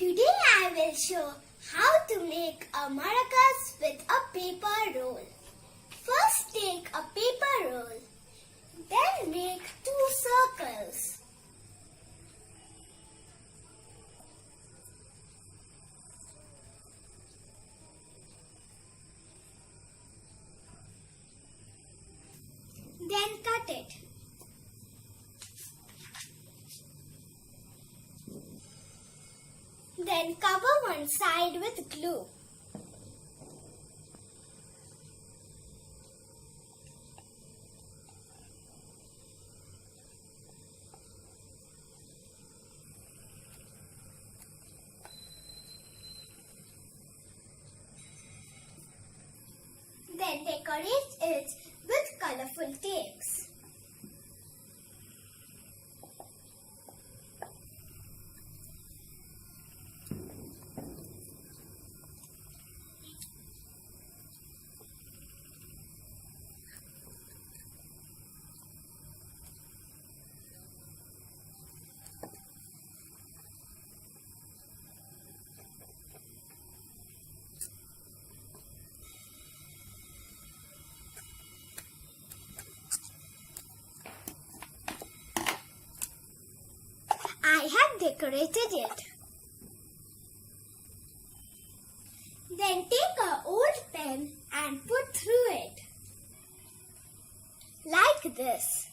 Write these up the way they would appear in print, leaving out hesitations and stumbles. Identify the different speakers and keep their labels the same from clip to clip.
Speaker 1: Today I will show how to make a maracas with a paper roll. First take a paper roll, then make 2 circles. Then cut it. Then cover one side with glue. Then decorate it with colorful tapes. I have decorated it. Then take an old pen and put through it. Like this.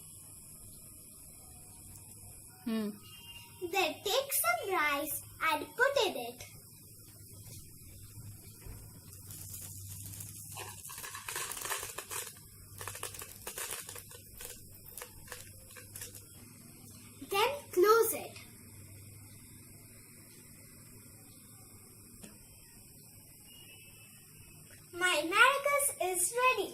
Speaker 1: Then take some rice and put in it. Then close it. My maracas is ready.